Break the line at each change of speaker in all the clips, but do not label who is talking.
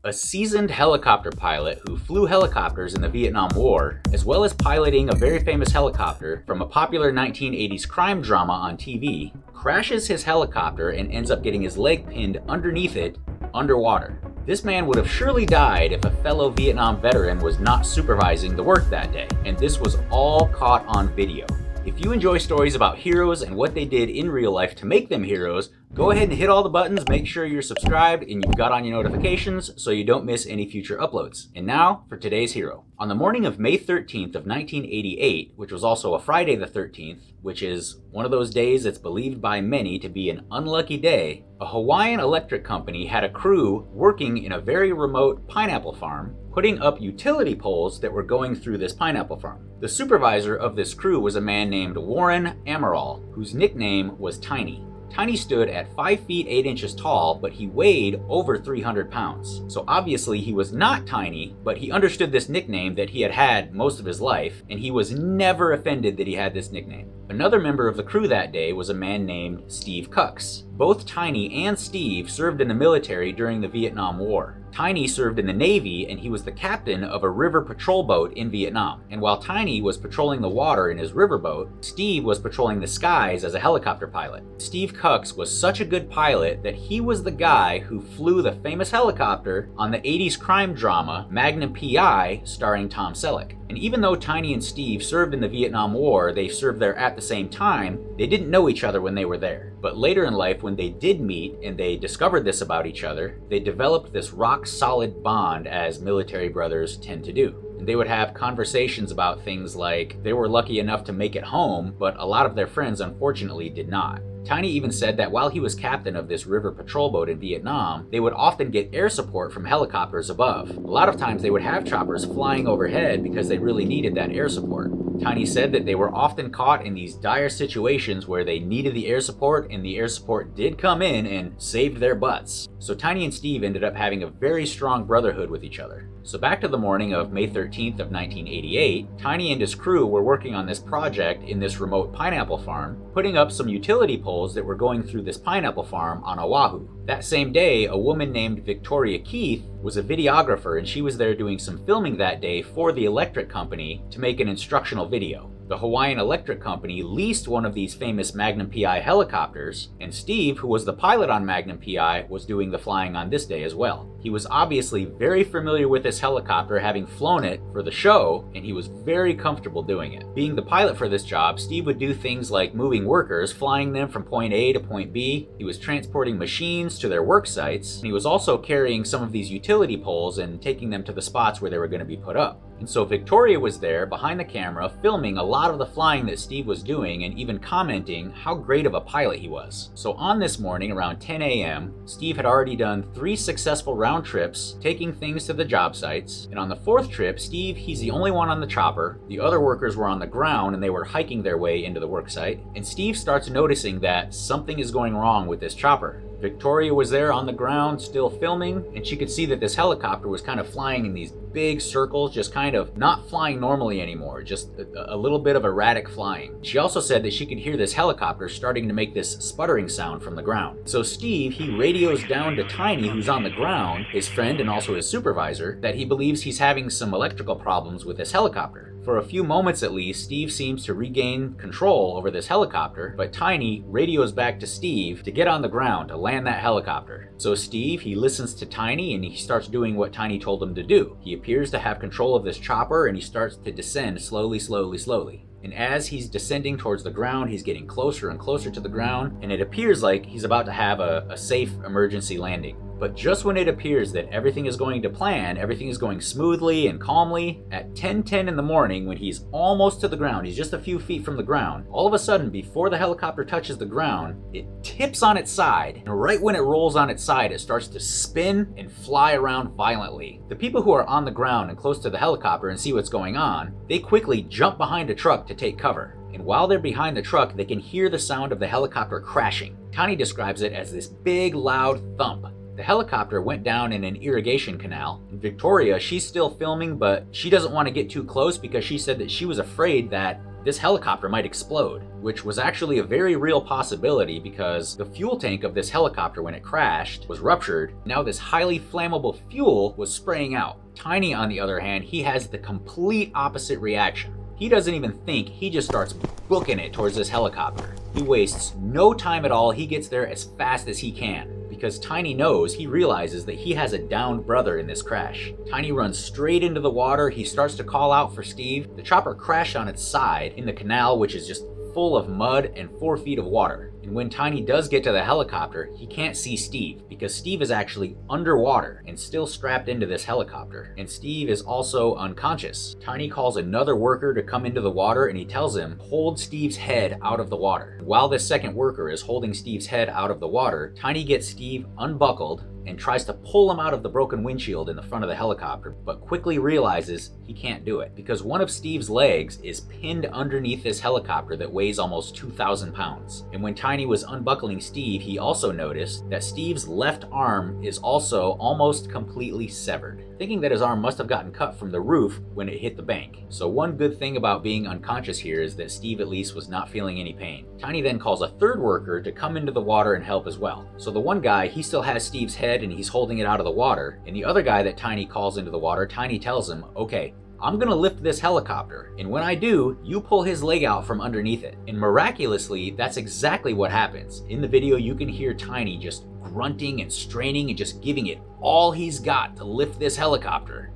A seasoned helicopter pilot who flew helicopters in the Vietnam War, as well as piloting a very famous helicopter from a popular 1980s crime drama on TV, crashes his helicopter and ends up getting his leg pinned underneath it, underwater. This man would have surely died if a fellow Vietnam veteran was not supervising the work that day, and this was all caught on video. If you enjoy stories about heroes and what they did in real life to make them heroes, go ahead and hit all the buttons, make sure you're subscribed and you've got on your notifications so you don't miss any future uploads. And now for today's hero. On the morning of May 13th of 1988, which was also a Friday the 13th, which is one of those days that's believed by many to be an unlucky day, a Hawaiian electric company had a crew working in a very remote pineapple farm, putting up utility poles that were going through this pineapple farm. The supervisor of this crew was a man named Warren Amaral, whose nickname was Tiny. Tiny stood at 5 feet 8 inches tall, but he weighed over 300 pounds. So obviously he was not tiny, but he understood this nickname that he had had most of his life, and he was never offended that he had this nickname. Another member of the crew that day was a man named Steve Cucks. Both Tiny and Steve served in the military during the Vietnam War. Tiny served in the Navy, and he was the captain of a river patrol boat in Vietnam. And while Tiny was patrolling the water in his riverboat, Steve was patrolling the skies as a helicopter pilot. Steve Cucks was such a good pilot that he was the guy who flew the famous helicopter on the 80s crime drama Magnum P.I. starring Tom Selleck. And even though Tiny and Steve served in the Vietnam War, they served there at the same time, they didn't know each other when they were there. But later in life, when they did meet and they discovered this about each other, they developed this rock-solid bond as military brothers tend to do. And they would have conversations about things like they were lucky enough to make it home, but a lot of their friends unfortunately did not. Tiny even said that while he was captain of this river patrol boat in Vietnam, they would often get air support from helicopters above. A lot of times they would have choppers flying overhead because they really needed that air support. Tiny said that they were often caught in these dire situations where they needed the air support, and the air support did come in and saved their butts. So Tiny and Steve ended up having a very strong brotherhood with each other. So back to the morning of May 13th of 1988, Tiny and his crew were working on this project in this remote pineapple farm, putting up some utility poles that were going through this pineapple farm on Oahu. That same day, a woman named Victoria Keith was a videographer, and she was there doing some filming that day for the electric company to make an instructional video. The Hawaiian Electric Company leased one of these famous Magnum P.I. helicopters, and Steve, who was the pilot on Magnum P.I., was doing the flying on this day as well. He was obviously very familiar with this helicopter, having flown it for the show, and he was very comfortable doing it. Being the pilot for this job, Steve would do things like moving workers, flying them from point A to point B. He was transporting machines to their work sites, and he was also carrying some of these utility poles and taking them to the spots where they were going to be put up. And so Victoria was there behind the camera filming a lot of the flying that Steve was doing and even commenting how great of a pilot he was. So on this morning around 10 a.m., Steve had already done 3 successful round trips taking things to the job sites. And on the 4th trip, Steve, he's the only one on the chopper. The other workers were on the ground and they were hiking their way into the work site. And Steve starts noticing that something is going wrong with this chopper. Victoria was there on the ground still filming, and she could see that this helicopter was kind of flying in these big circles, just kind of not flying normally anymore, just a little bit of erratic flying. She also said that she could hear this helicopter starting to make this sputtering sound from the ground. So Steve, he radios down to Tiny, who's on the ground, his friend and also his supervisor, that he believes he's having some electrical problems with this helicopter. For a few moments at least, Steve seems to regain control over this helicopter, but Tiny radios back to Steve to get on the ground to land that helicopter. So Steve, he listens to Tiny and he starts doing what Tiny told him to do. He appears to have control of this chopper and he starts to descend slowly. And as he's descending towards the ground, he's getting closer and closer to the ground, and it appears like he's about to have a safe emergency landing. But just when it appears that everything is going to plan, everything is going smoothly and calmly, at 10:10 in the morning, when he's almost to the ground, he's just a few feet from the ground, all of a sudden, before the helicopter touches the ground, it tips on its side, and right when it rolls on its side, it starts to spin and fly around violently. The people who are on the ground and close to the helicopter and see what's going on, they quickly jump behind a truck to take cover. And while they're behind the truck, they can hear the sound of the helicopter crashing. Tiny describes it as this big, loud thump. The helicopter went down in an irrigation canal. And Victoria, she's still filming, but she doesn't want to get too close because she said that she was afraid that this helicopter might explode, which was actually a very real possibility because the fuel tank of this helicopter when it crashed was ruptured. Now this highly flammable fuel was spraying out. Tiny, on the other hand, he has the complete opposite reaction. He doesn't even think, he just starts booking it towards this helicopter. He wastes no time at all, he gets there as fast as he can. Because Tiny knows, he realizes that he has a downed brother in this crash. Tiny runs straight into the water, he starts to call out for Steve. The chopper crashed on its side in the canal, which is just full of mud and 4 feet of water. And when Tiny does get to the helicopter, he can't see Steve because Steve is actually underwater and still strapped into this helicopter. And Steve is also unconscious. Tiny calls another worker to come into the water and he tells him, hold Steve's head out of the water. While this second worker is holding Steve's head out of the water, Tiny gets Steve unbuckled and tries to pull him out of the broken windshield in the front of the helicopter, but quickly realizes he can't do it because one of Steve's legs is pinned underneath this helicopter that weighs almost 2,000 pounds. And when Tiny was unbuckling Steve, he also noticed that Steve's left arm is also almost completely severed, thinking that his arm must have gotten cut from the roof when it hit the bank. So one good thing about being unconscious here is that Steve at least was not feeling any pain. Tiny then calls a third worker to come into the water and help as well. So the one guy, he still has Steve's head and he's holding it out of the water, and the other guy that Tiny calls into the water, Tiny tells him, okay, I'm gonna lift this helicopter, and when I do, you pull his leg out from underneath it. And miraculously, that's exactly what happens. In the video, you can hear Tiny just grunting and straining and just giving it all he's got to lift this helicopter.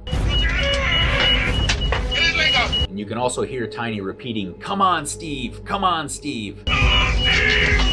And you can also hear Tiny repeating, come on, Steve, come on, Steve.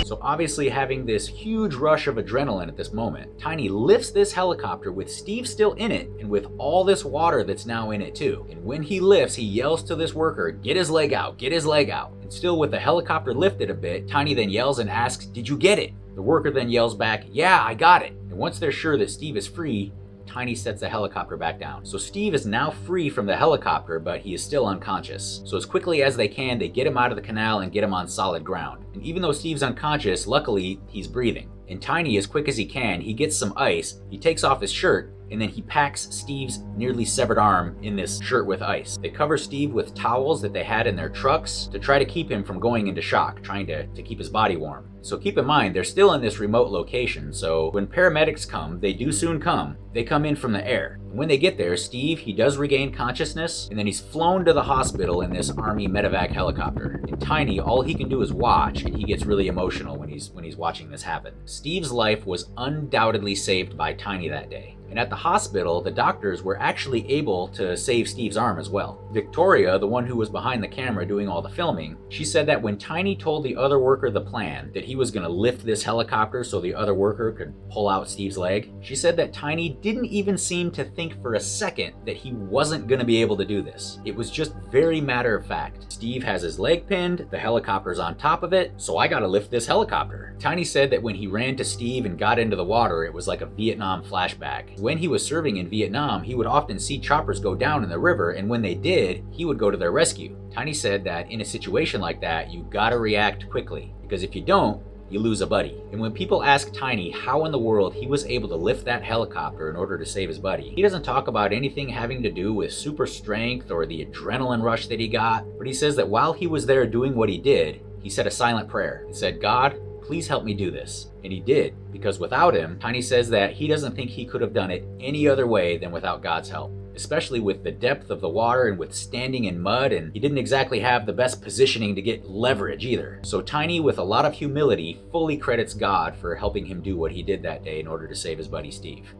So obviously having this huge rush of adrenaline at this moment, Tiny lifts this helicopter with Steve still in it and with all this water that's now in it too. And when he lifts, he yells to this worker, get his leg out, get his leg out. And still with the helicopter lifted a bit, Tiny then yells and asks, did you get it? The worker then yells back, yeah, I got it. And once they're sure that Steve is free, Tiny sets the helicopter back down. So Steve is now free from the helicopter, but he is still unconscious. So as quickly as they can, they get him out of the canal and get him on solid ground. And even though Steve's unconscious, luckily he's breathing. And Tiny, as quick as he can, he gets some ice, he takes off his shirt, and then he packs Steve's nearly severed arm in this shirt with ice. They cover Steve with towels that they had in their trucks to try to keep him from going into shock, trying to keep his body warm. So keep in mind, they're still in this remote location, so when paramedics come, they do soon come, they come in from the air. And when they get there, Steve, he does regain consciousness, and then he's flown to the hospital in this Army medevac helicopter. And Tiny, all he can do is watch, and he gets really emotional when he's watching this happen. Steve's life was undoubtedly saved by Tiny that day. And at the hospital, the doctors were actually able to save Steve's arm as well. Victoria, the one who was behind the camera doing all the filming, she said that when Tiny told the other worker the plan, that he was gonna lift this helicopter so the other worker could pull out Steve's leg, she said that Tiny didn't even seem to think for a second that he wasn't gonna be able to do this. It was just very matter of fact. Steve has his leg pinned, the helicopter's on top of it, so I gotta lift this helicopter. Tiny said that when he ran to Steve and got into the water, it was like a Vietnam flashback. When he was serving in Vietnam, he would often see choppers go down in the river, and when they did, he would go to their rescue. Tiny said that in a situation like that, you gotta react quickly, because if you don't, you lose a buddy. And when people ask Tiny how in the world he was able to lift that helicopter in order to save his buddy, he doesn't talk about anything having to do with super strength or the adrenaline rush that he got, but he says that while he was there doing what he did, he said a silent prayer. He said, God, please help me do this. And he did, because without him, Tiny says that he doesn't think he could have done it any other way than without God's help, especially with the depth of the water and with standing in mud, and he didn't exactly have the best positioning to get leverage either. So Tiny, with a lot of humility, fully credits God for helping him do what he did that day in order to save his buddy Steve.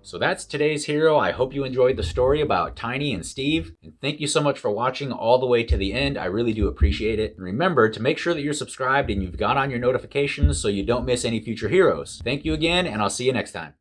So that's today's hero. I hope you enjoyed the story about Tiny and Steve. And thank you so much for watching all the way to the end. I really do appreciate it. And remember to make sure that you're subscribed and you've got on your notifications so you don't miss any future heroes. Thank you again, and I'll see you next time.